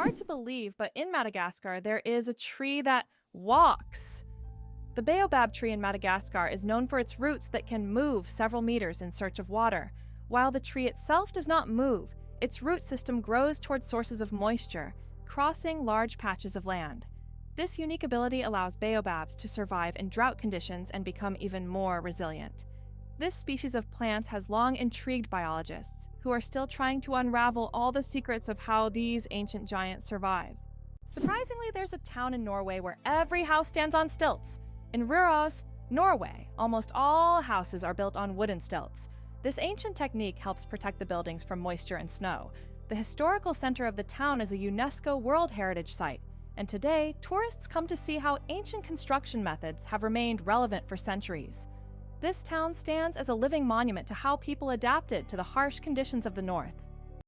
Hard to believe, but in Madagascar, there is a tree that walks. The baobab tree in Madagascar is known for its roots that can move several meters in search of water. While the tree itself does not move, its root system grows towards sources of moisture, crossing large patches of land. This unique ability allows baobabs to survive in drought conditions and become even more resilient. This species of plants has long intrigued biologists, who are still trying to unravel all the secrets of how these ancient giants survive. Surprisingly, there's a town in Norway where every house stands on stilts. In Røros, Norway, almost all houses are built on wooden stilts. This ancient technique helps protect the buildings from moisture and snow. The historical center of the town is a UNESCO World Heritage Site, and today, tourists come to see how ancient construction methods have remained relevant for centuries. This town stands as a living monument to how people adapted to the harsh conditions of the north.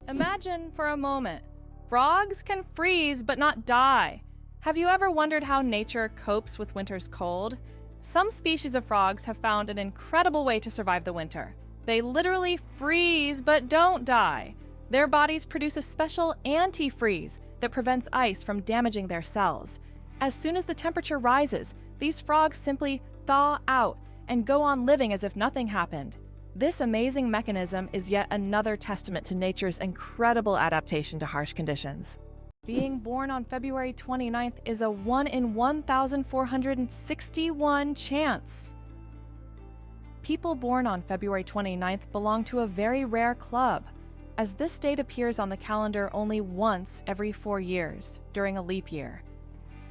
Imagine for a moment, frogs can freeze but not die. Have you ever wondered how nature copes with winter's cold? Some species of frogs have found an incredible way to survive the winter. They literally freeze but don't die. Their bodies produce a special antifreeze that prevents ice from damaging their cells. As soon as the temperature rises, these frogs simply thaw out and go on living as if nothing happened. This amazing mechanism is yet another testament to nature's incredible adaptation to harsh conditions. Being born on February 29th is a 1 in 1,461 chance. People born on February 29th belong to a very rare club, as this date appears on the calendar only once every 4 years, during a leap year.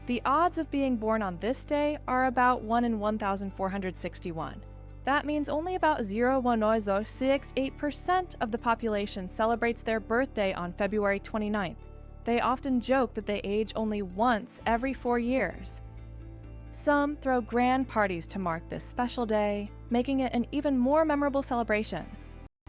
The odds of being born on this day are about 1 in 1,461. That means only about 0.068% of the population celebrates their birthday on February 29th. They often joke that they age only once every 4 years. Some throw grand parties to mark this special day, making it an even more memorable celebration.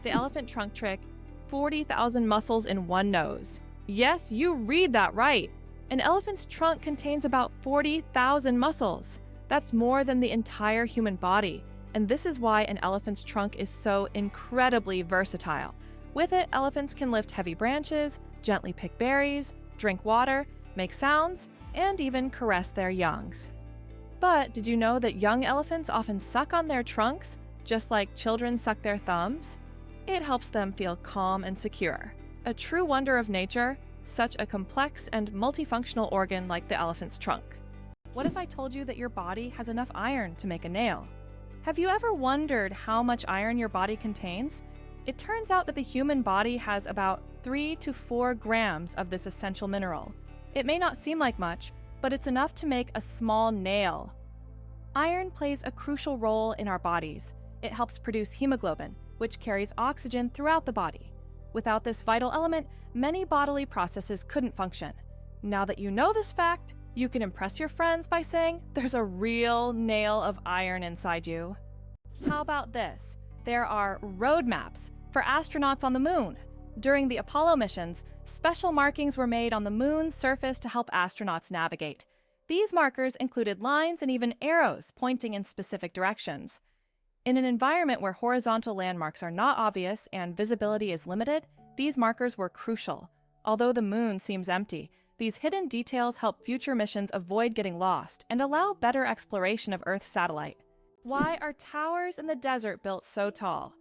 The elephant trunk trick, 40,000 muscles in one nose. Yes, you read that right. An elephant's trunk contains about 40,000 muscles. That's more than the entire human body, and this is why an elephant's trunk is so incredibly versatile. With it, elephants can lift heavy branches, gently pick berries, drink water, make sounds, and even caress their youngs. But did you know that young elephants often suck on their trunks, just like children suck their thumbs? It helps them feel calm and secure. A true wonder of nature, such a complex and multifunctional organ like the elephant's trunk. What if I told you that your body has enough iron to make a nail? Have you ever wondered how much iron your body contains? It turns out that the human body has about 3 to 4 grams of this essential mineral. It may not seem like much, but it's enough to make a small nail. Iron plays a crucial role in our bodies. It helps produce hemoglobin, which carries oxygen throughout the body. Without this vital element, many bodily processes couldn't function. Now that you know this fact, you can impress your friends by saying there's a real nail of iron inside you. How about this? There are road maps for astronauts on the moon. During the Apollo missions, special markings were made on the moon's surface to help astronauts navigate. These markers included lines and even arrows pointing in specific directions. In an environment where horizontal landmarks are not obvious and visibility is limited, these markers were crucial. Although the moon seems empty, these hidden details help future missions avoid getting lost and allow better exploration of Earth's satellite. Why are towers in the desert built so tall?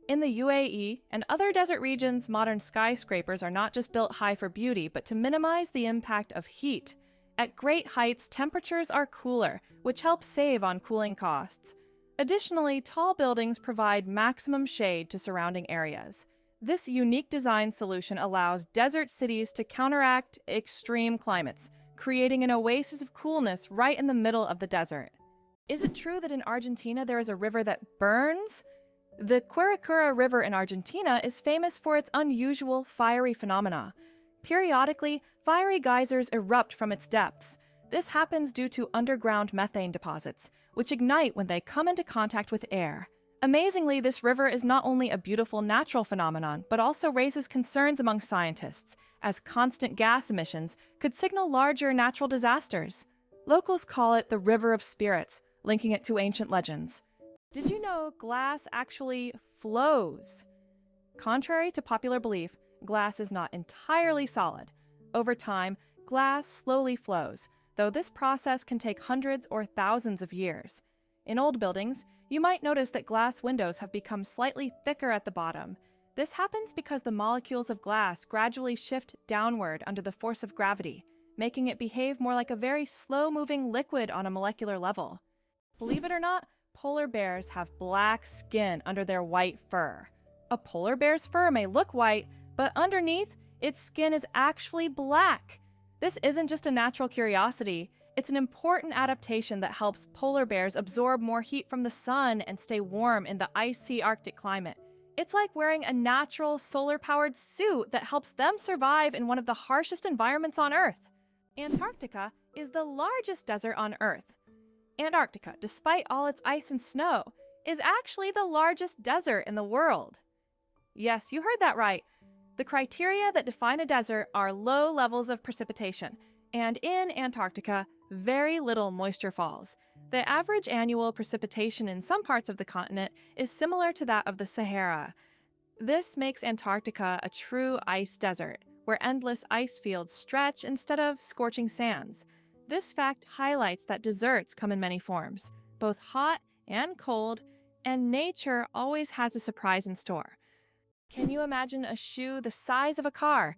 In the UAE and other desert regions, modern skyscrapers are not just built high for beauty, but to minimize the impact of heat. At great heights, temperatures are cooler, which helps save on cooling costs. Additionally, tall buildings provide maximum shade to surrounding areas. This unique design solution allows desert cities to counteract extreme climates, creating an oasis of coolness right in the middle of the desert. Is it true that in Argentina there is a river that burns? The Quirecura River in Argentina is famous for its unusual fiery phenomena. Periodically, fiery geysers erupt from its depths. This happens due to underground methane deposits, which ignite when they come into contact with air. Amazingly, this river is not only a beautiful natural phenomenon, but also raises concerns among scientists, as constant gas emissions could signal larger natural disasters. Locals call it the River of Spirits, linking it to ancient legends. Did you know glass actually flows? Contrary to popular belief, glass is not entirely solid. Over time, glass slowly flows, though this process can take hundreds or thousands of years. In old buildings, you might notice that glass windows have become slightly thicker at the bottom. This happens because the molecules of glass gradually shift downward under the force of gravity, making it behave more like a very slow-moving liquid on a molecular level. Believe it or not, polar bears have black skin under their white fur. A polar bear's fur may look white, but underneath, its skin is actually black. This isn't just a natural curiosity, it's an important adaptation that helps polar bears absorb more heat from the sun and stay warm in the icy Arctic climate. It's like wearing a natural solar-powered suit that helps them survive in one of the harshest environments on Earth. Antarctica is the largest desert on Earth. Antarctica, despite all its ice and snow, is actually the largest desert in the world. Yes, you heard that right. The criteria that define a desert are low levels of precipitation, and in Antarctica, very little moisture falls. The average annual precipitation in some parts of the continent is similar to that of the Sahara. This makes Antarctica a true ice desert, where endless ice fields stretch instead of scorching sands. This fact highlights that deserts come in many forms, both hot and cold, and nature always has a surprise in store. Can you imagine a shoe the size of a car?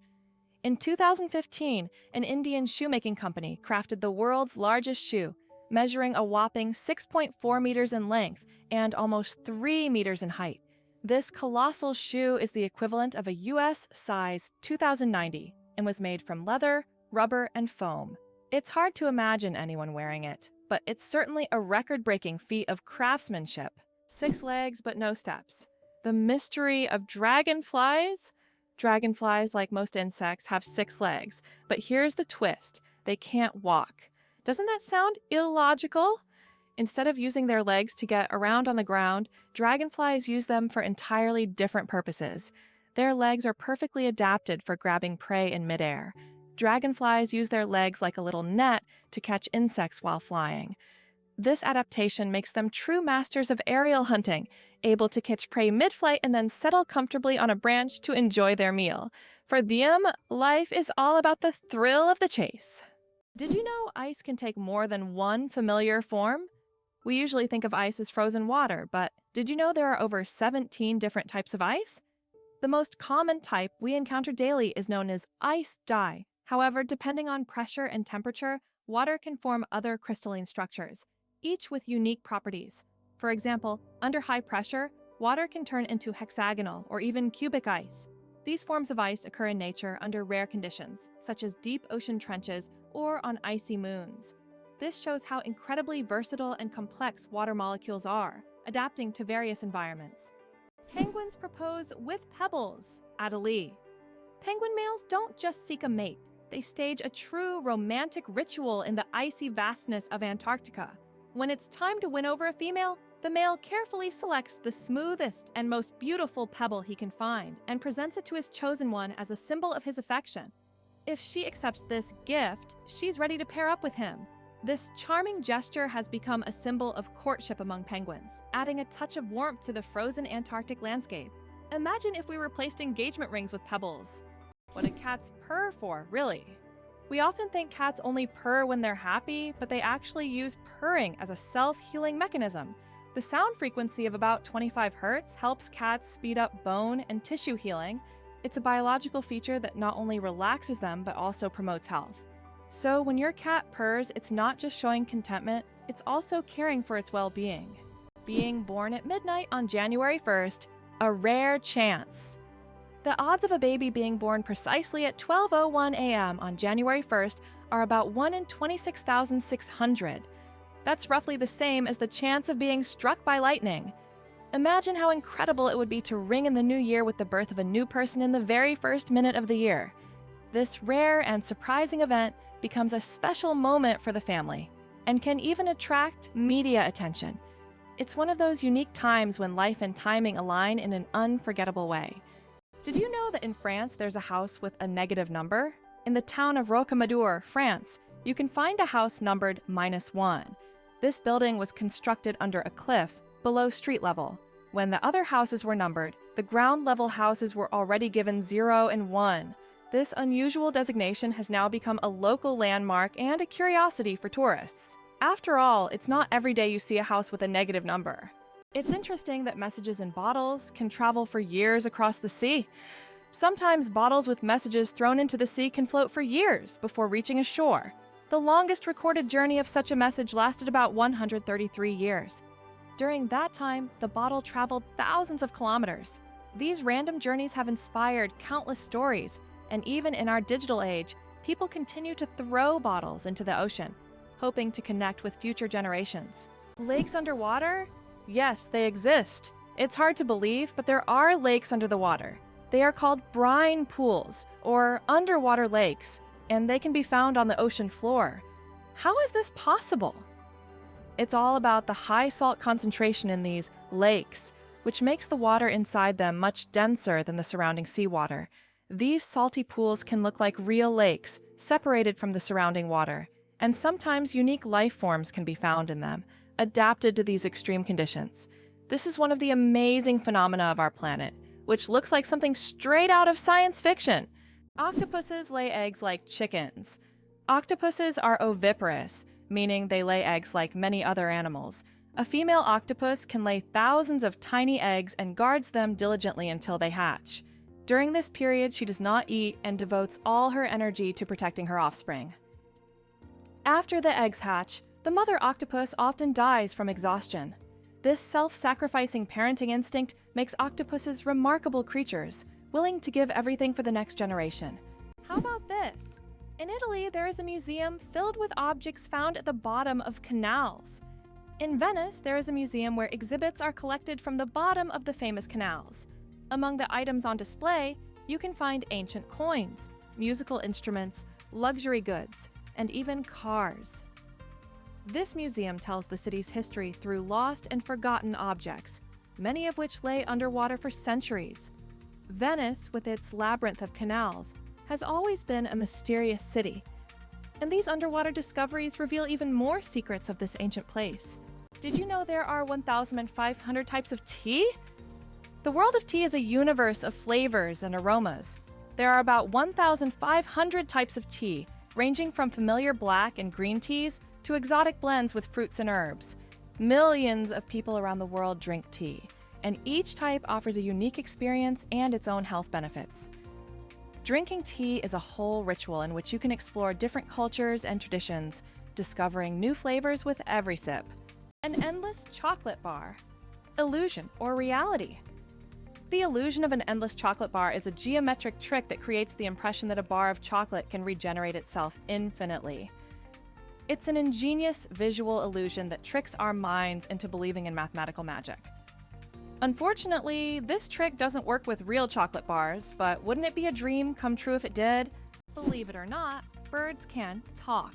In 2015, an Indian shoemaking company crafted the world's largest shoe, measuring a whopping 6.4 meters in length and almost 3 meters in height. This colossal shoe is the equivalent of a US size 2090 and was made from leather, rubber, and foam. It's hard to imagine anyone wearing it, but it's certainly a record-breaking feat of craftsmanship. 6 legs but no steps. The mystery of dragonflies? Dragonflies, like most insects, have 6 legs, but here's the twist. They can't walk. Doesn't that sound illogical? Instead of using their legs to get around on the ground, dragonflies use them for entirely different purposes. Their legs are perfectly adapted for grabbing prey in midair. Dragonflies use their legs like a little net to catch insects while flying. This adaptation makes them true masters of aerial hunting, able to catch prey mid-flight and then settle comfortably on a branch to enjoy their meal. For them, life is all about the thrill of the chase. Did you know ice can take more than one familiar form? We usually think of ice as frozen water, but did you know there are over 17 different types of ice? The most common type we encounter daily is known as ice dye. However, depending on pressure and temperature, water can form other crystalline structures, each with unique properties. For example, under high pressure, water can turn into hexagonal or even cubic ice. These forms of ice occur in nature under rare conditions, such as deep ocean trenches or on icy moons. This shows how incredibly versatile and complex water molecules are, adapting to various environments. Penguins propose with pebbles. Adelie. Penguin males don't just seek a mate. They stage a true romantic ritual in the icy vastness of Antarctica. When it's time to win over a female, the male carefully selects the smoothest and most beautiful pebble he can find and presents it to his chosen one as a symbol of his affection. If she accepts this gift, she's ready to pair up with him. This charming gesture has become a symbol of courtship among penguins, adding a touch of warmth to the frozen Antarctic landscape. Imagine if we replaced engagement rings with pebbles. What do cats purr for, really? We often think cats only purr when they're happy, but they actually use purring as a self-healing mechanism. The sound frequency of about 25 Hz helps cats speed up bone and tissue healing. It's a biological feature that not only relaxes them, but also promotes health. So when your cat purrs, it's not just showing contentment, it's also caring for its well-being. Being born at midnight on January 1st, a rare chance. The odds of a baby being born precisely at 12:01 a.m. on January 1st are about 1 in 26,600. That's roughly the same as the chance of being struck by lightning. Imagine how incredible it would be to ring in the new year with the birth of a new person in the very first minute of the year. This rare and surprising event becomes a special moment for the family and can even attract media attention. It's one of those unique times when life and timing align in an unforgettable way. Did you know that in France there's a house with a negative number? In the town of Rocamadour, France, you can find a house numbered -1. This building was constructed under a cliff below street level. When the other houses were numbered, the ground level houses were already given 0 and 1. This unusual designation has now become a local landmark and a curiosity for tourists. After all, it's not every day you see a house with a negative number. It's interesting that messages in bottles can travel for years across the sea. Sometimes bottles with messages thrown into the sea can float for years before reaching a shore. The longest recorded journey of such a message lasted about 133 years. During that time, the bottle traveled thousands of kilometers. These random journeys have inspired countless stories, and even in our digital age, people continue to throw bottles into the ocean, hoping to connect with future generations. Lakes underwater? Yes, they exist. It's hard to believe, but there are lakes under the water. They are called brine pools, or underwater lakes, and they can be found on the ocean floor. How is this possible? It's all about the high salt concentration in these lakes, which makes the water inside them much denser than the surrounding seawater. These salty pools can look like real lakes, separated from the surrounding water, and sometimes unique life forms can be found in them, adapted to these extreme conditions. This is one of the amazing phenomena of our planet, which looks like something straight out of science fiction. Octopuses lay eggs like chickens. Octopuses are oviparous, meaning they lay eggs like many other animals. A female octopus can lay thousands of tiny eggs and guards them diligently until they hatch. During this period, she does not eat and devotes all her energy to protecting her offspring. After the eggs hatch, the mother octopus often dies from exhaustion. This self-sacrificing parenting instinct makes octopuses remarkable creatures, willing to give everything for the next generation. How about this? In Italy, there is a museum filled with objects found at the bottom of canals. In Venice, there is a museum where exhibits are collected from the bottom of the famous canals. Among the items on display, you can find ancient coins, musical instruments, luxury goods, and even cars. This museum tells the city's history through lost and forgotten objects, many of which lay underwater for centuries. Venice, with its labyrinth of canals, has always been a mysterious city, and these underwater discoveries reveal even more secrets of this ancient place. Did you know there are 1,500 types of tea? The world of tea is a universe of flavors and aromas. There are about 1,500 types of tea, ranging from familiar black and green teas to exotic blends with fruits and herbs. Millions of people around the world drink tea, and each type offers a unique experience and its own health benefits. Drinking tea is a whole ritual in which you can explore different cultures and traditions, discovering new flavors with every sip. An endless chocolate bar. Illusion or reality? The illusion of an endless chocolate bar is a geometric trick that creates the impression that a bar of chocolate can regenerate itself infinitely. It's an ingenious visual illusion that tricks our minds into believing in mathematical magic. Unfortunately, this trick doesn't work with real chocolate bars, but wouldn't it be a dream come true if it did? Believe it or not, birds can talk.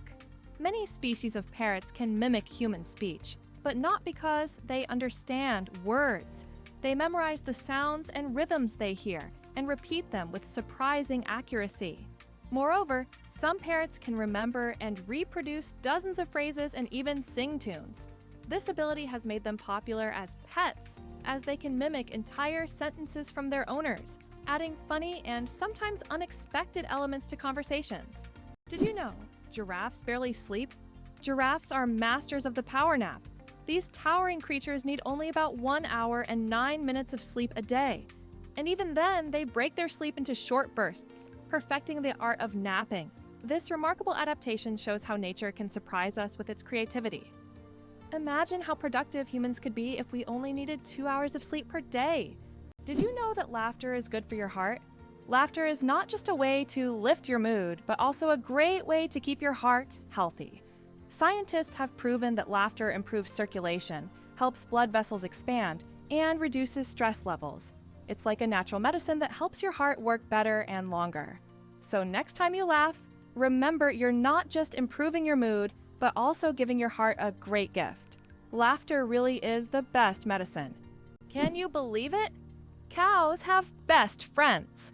Many species of parrots can mimic human speech, but not because they understand words. They memorize the sounds and rhythms they hear and repeat them with surprising accuracy. Moreover, some parrots can remember and reproduce dozens of phrases and even sing tunes. This ability has made them popular as pets, as they can mimic entire sentences from their owners, adding funny and sometimes unexpected elements to conversations. Did you know giraffes barely sleep? Giraffes are masters of the power nap. These towering creatures need only about 1 hour and 9 minutes of sleep a day. And even then, they break their sleep into short bursts, perfecting the art of napping. This remarkable adaptation shows how nature can surprise us with its creativity. Imagine how productive humans could be if we only needed 2 hours of sleep per day. Did you know that laughter is good for your heart? Laughter is not just a way to lift your mood, but also a great way to keep your heart healthy. Scientists have proven that laughter improves circulation, helps blood vessels expand, and reduces stress levels. It's like a natural medicine that helps your heart work better and longer. So next time you laugh, remember you're not just improving your mood, but also giving your heart a great gift. Laughter really is the best medicine. Can you believe it? Cows have best friends.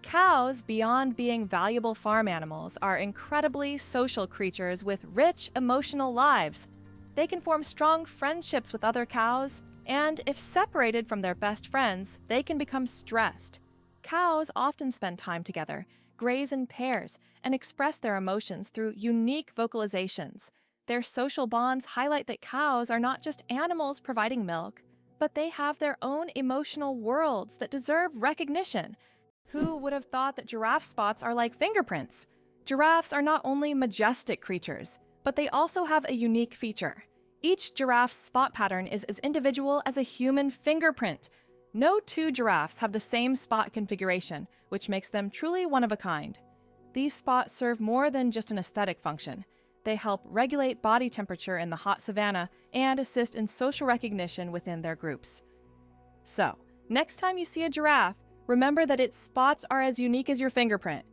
Cows, beyond being valuable farm animals, are incredibly social creatures with rich emotional lives. They can form strong friendships with other cows, and if separated from their best friends, they can become stressed. Cows often spend time together, graze in pairs and express their emotions through unique vocalizations. Their social bonds highlight that cows are not just animals providing milk, but they have their own emotional worlds that deserve recognition. Who would have thought that giraffe spots are like fingerprints? Giraffes are not only majestic creatures, but they also have a unique feature. Each giraffe's spot pattern is as individual as a human fingerprint. No two giraffes have the same spot configuration, which makes them truly one of a kind. These spots serve more than just an aesthetic function. They help regulate body temperature in the hot savanna and assist in social recognition within their groups. So, next time you see a giraffe, remember that its spots are as unique as your fingerprint.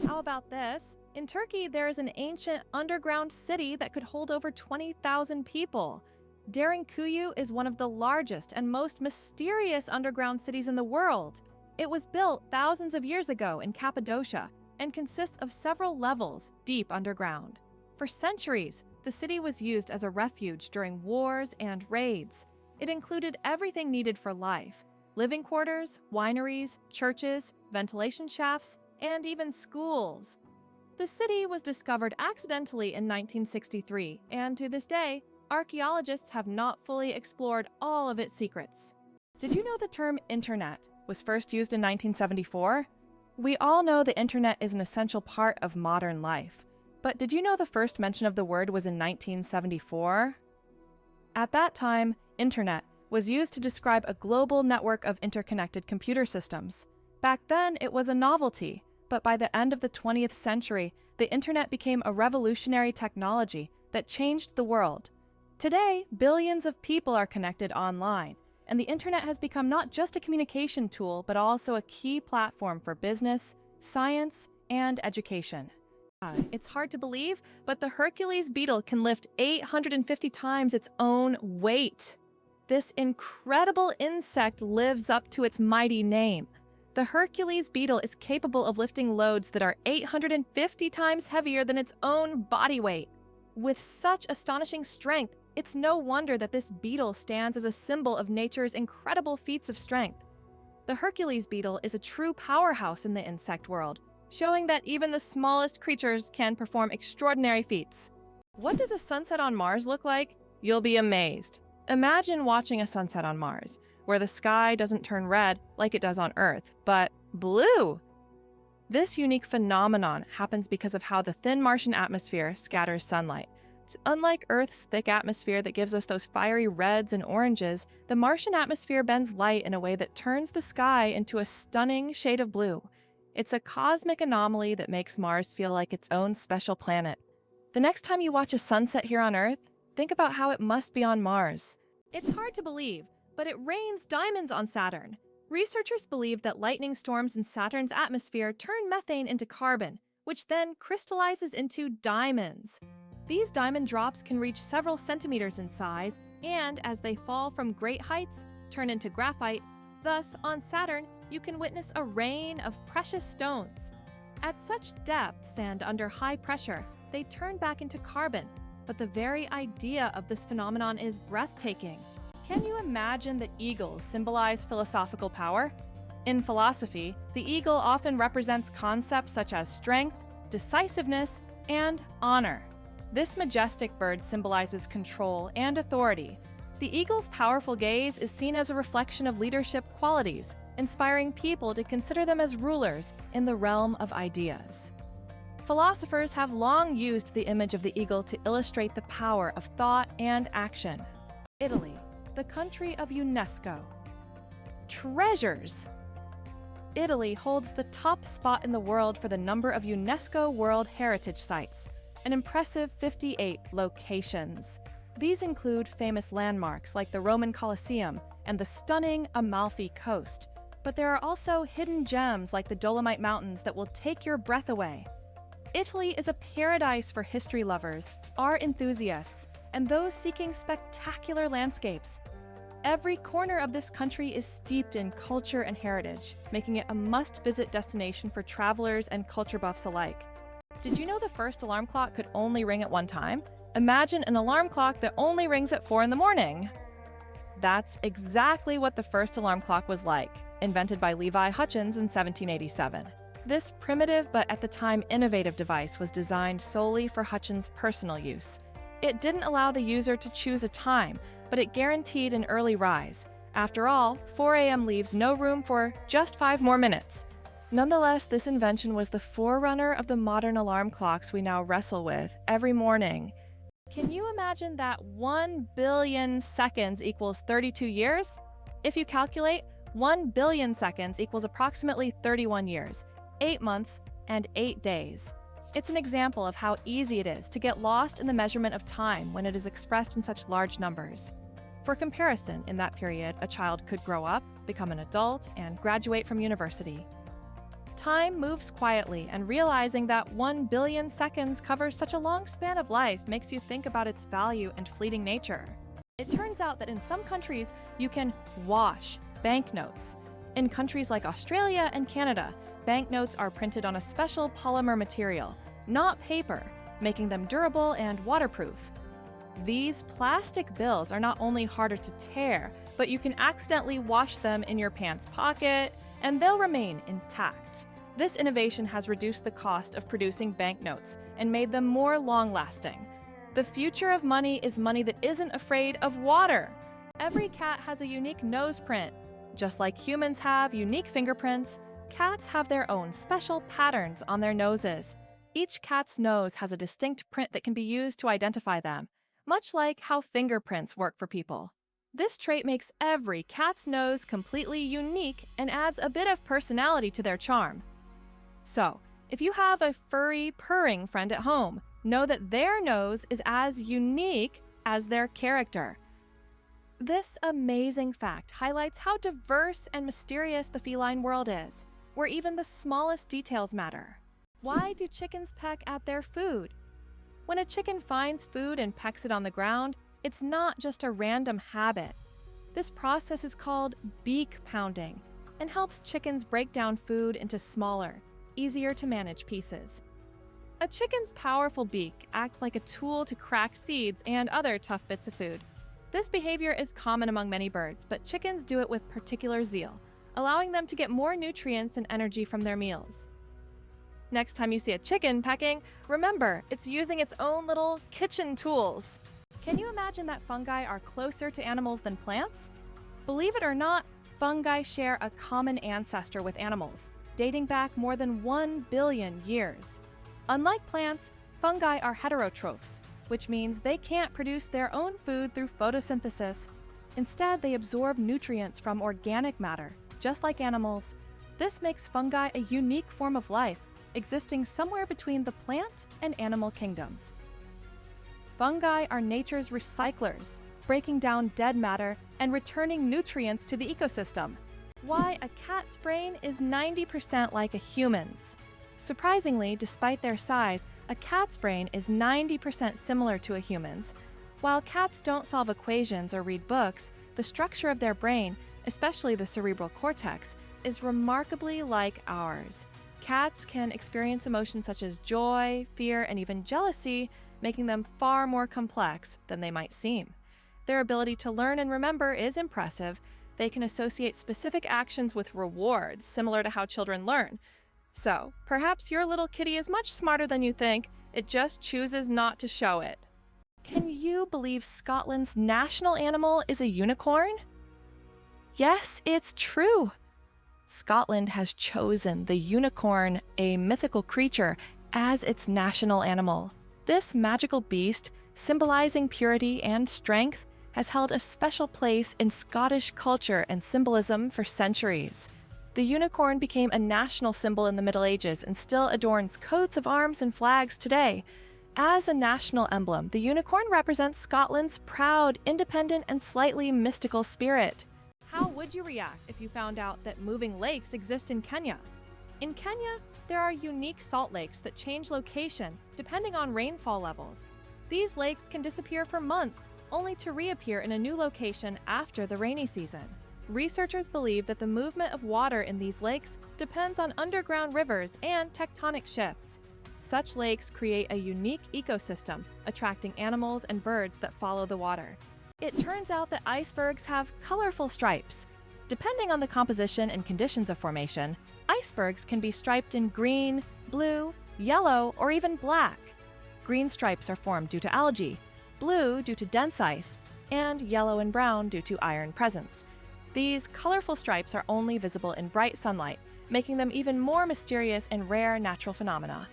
How about this? In Turkey, there is an ancient underground city that could hold over 20,000 people. Derinkuyu is one of the largest and most mysterious underground cities in the world. It was built thousands of years ago in Cappadocia and consists of several levels deep underground. For centuries, the city was used as a refuge during wars and raids. It included everything needed for life: living quarters, wineries, churches, ventilation shafts, and even schools. The city was discovered accidentally in 1963, and to this day, archaeologists have not fully explored all of its secrets. Did you know the term internet was first used in 1974? We all know the internet is an essential part of modern life. But did you know the first mention of the word was in 1974? At that time, internet was used to describe a global network of interconnected computer systems. Back then, it was a novelty, but by the end of the 20th century, the internet became a revolutionary technology that changed the world. Today, billions of people are connected online, and the internet has become not just a communication tool, but also a key platform for business, science, and education. It's hard to believe, but the Hercules beetle can lift 850 times its own weight. This incredible insect lives up to its mighty name. The Hercules beetle is capable of lifting loads that are 850 times heavier than its own body weight. With such astonishing strength, it's no wonder that this beetle stands as a symbol of nature's incredible feats of strength. The Hercules beetle is a true powerhouse in the insect world, showing that even the smallest creatures can perform extraordinary feats. What does a sunset on Mars look like? You'll be amazed. Imagine watching a sunset on Mars, where the sky doesn't turn red like it does on Earth, but blue. This unique phenomenon happens because of how the thin Martian atmosphere scatters sunlight. Unlike Earth's thick atmosphere that gives us those fiery reds and oranges, the Martian atmosphere bends light in a way that turns the sky into a stunning shade of blue. It's a cosmic anomaly that makes Mars feel like its own special planet. The next time you watch a sunset here on Earth, think about how it must be on Mars. It's hard to believe, but it rains diamonds on Saturn. Researchers believe that lightning storms in Saturn's atmosphere turn methane into carbon, which then crystallizes into diamonds. These diamond drops can reach several centimeters in size, and as they fall from great heights, turn into graphite. Thus, on Saturn, you can witness a rain of precious stones. At such depths and under high pressure, they turn back into carbon, but the very idea of this phenomenon is breathtaking. Can you imagine that eagles symbolize philosophical power? In philosophy, the eagle often represents concepts such as strength, decisiveness, and honor. This majestic bird symbolizes control and authority. The eagle's powerful gaze is seen as a reflection of leadership qualities, inspiring people to consider them as rulers in the realm of ideas. Philosophers have long used the image of the eagle to illustrate the power of thought and action. Italy, the country of UNESCO. Treasures! Italy holds the top spot in the world for the number of UNESCO World Heritage Sites, an impressive 58 locations. These include famous landmarks like the Roman Colosseum and the stunning Amalfi Coast. But there are also hidden gems like the Dolomite Mountains that will take your breath away. Italy is a paradise for history lovers, art enthusiasts, and those seeking spectacular landscapes. Every corner of this country is steeped in culture and heritage, making it a must-visit destination for travelers and culture buffs alike. Did you know the first alarm clock could only ring at one time? Imagine an alarm clock that only rings at 4 in the morning. That's exactly what the first alarm clock was like, invented by Levi Hutchins in 1787. This primitive but at the time innovative device was designed solely for Hutchins' personal use. It didn't allow the user to choose a time, but it guaranteed an early rise. After all, 4 a.m. leaves no room for just 5 more minutes. Nonetheless, this invention was the forerunner of the modern alarm clocks we now wrestle with every morning. Can you imagine that 1 billion seconds equals 32 years? If you calculate, 1 billion seconds equals approximately 31 years, 8 months, and 8 days. It's an example of how easy it is to get lost in the measurement of time when it is expressed in such large numbers. For comparison, in that period, a child could grow up, become an adult, and graduate from university. Time moves quietly, and realizing that 1 billion seconds covers such a long span of life makes you think about its value and fleeting nature. It turns out that in some countries, you can wash banknotes. In countries like Australia and Canada, banknotes are printed on a special polymer material, not paper, making them durable and waterproof. These plastic bills are not only harder to tear, but you can accidentally wash them in your pants pocket, and they'll remain intact. This innovation has reduced the cost of producing banknotes and made them more long-lasting. The future of money is money that isn't afraid of water. Every cat has a unique nose print. Just like humans have unique fingerprints, cats have their own special patterns on their noses. Each cat's nose has a distinct print that can be used to identify them, much like how fingerprints work for people. This trait makes every cat's nose completely unique and adds a bit of personality to their charm. So, if you have a furry, purring friend at home, know that their nose is as unique as their character. This amazing fact highlights how diverse and mysterious the feline world is, where even the smallest details matter. Why do chickens peck at their food? When a chicken finds food and pecks it on the ground, it's not just a random habit. This process is called beak pounding and helps chickens break down food into smaller, easier to manage pieces. A chicken's powerful beak acts like a tool to crack seeds and other tough bits of food. This behavior is common among many birds, but chickens do it with particular zeal, allowing them to get more nutrients and energy from their meals. Next time you see a chicken pecking, remember, it's using its own little kitchen tools. Can you imagine that fungi are closer to animals than plants? Believe it or not, fungi share a common ancestor with animals, dating back more than 1 billion years. Unlike plants, fungi are heterotrophs, which means they can't produce their own food through photosynthesis. Instead, they absorb nutrients from organic matter, just like animals. This makes fungi a unique form of life, existing somewhere between the plant and animal kingdoms. Fungi are nature's recyclers, breaking down dead matter and returning nutrients to the ecosystem. Why a cat's brain is 90% like a human's. Surprisingly, despite their size, a cat's brain is 90% similar to a human's. While cats don't solve equations or read books, the structure of their brain, especially the cerebral cortex, is remarkably like ours. Cats can experience emotions such as joy, fear, and even jealousy, making them far more complex than they might seem. Their ability to learn and remember is impressive. They can associate specific actions with rewards, similar to how children learn. So, perhaps your little kitty is much smarter than you think, it just chooses not to show it. Can you believe Scotland's national animal is a unicorn? Yes, it's true. Scotland has chosen the unicorn, a mythical creature, as its national animal. This magical beast, symbolizing purity and strength, has held a special place in Scottish culture and symbolism for centuries. The unicorn became a national symbol in the Middle Ages and still adorns coats of arms and flags today. As a national emblem, the unicorn represents Scotland's proud, independent, and slightly mystical spirit. How would you react if you found out that moving lakes exist in Kenya? In Kenya, there are unique salt lakes that change location depending on rainfall levels. These lakes can disappear for months, only to reappear in a new location after the rainy season. Researchers believe that the movement of water in these lakes depends on underground rivers and tectonic shifts. Such lakes create a unique ecosystem, attracting animals and birds that follow the water. It turns out that icebergs have colorful stripes. Depending on the composition and conditions of formation, icebergs can be striped in green, blue, yellow, or even black. Green stripes are formed due to algae, blue due to dense ice, and yellow and brown due to iron presence. These colorful stripes are only visible in bright sunlight, making them even more mysterious and rare natural phenomena.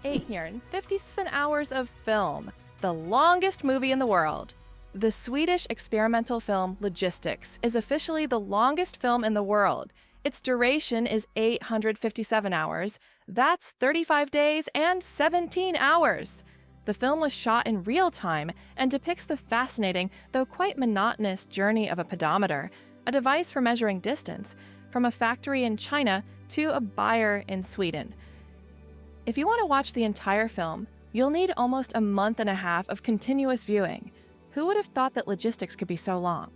8 here, 57 hours of film, the longest movie in the world. The Swedish experimental film Logistics is officially the longest film in the world. Its duration is 857 hours. That's 35 days and 17 hours. The film was shot in real time and depicts the fascinating, though quite monotonous, journey of a pedometer, a device for measuring distance, from a factory in China to a buyer in Sweden. If you want to watch the entire film, you'll need almost a month and a half of continuous viewing. Who would have thought that Logistics could be so long?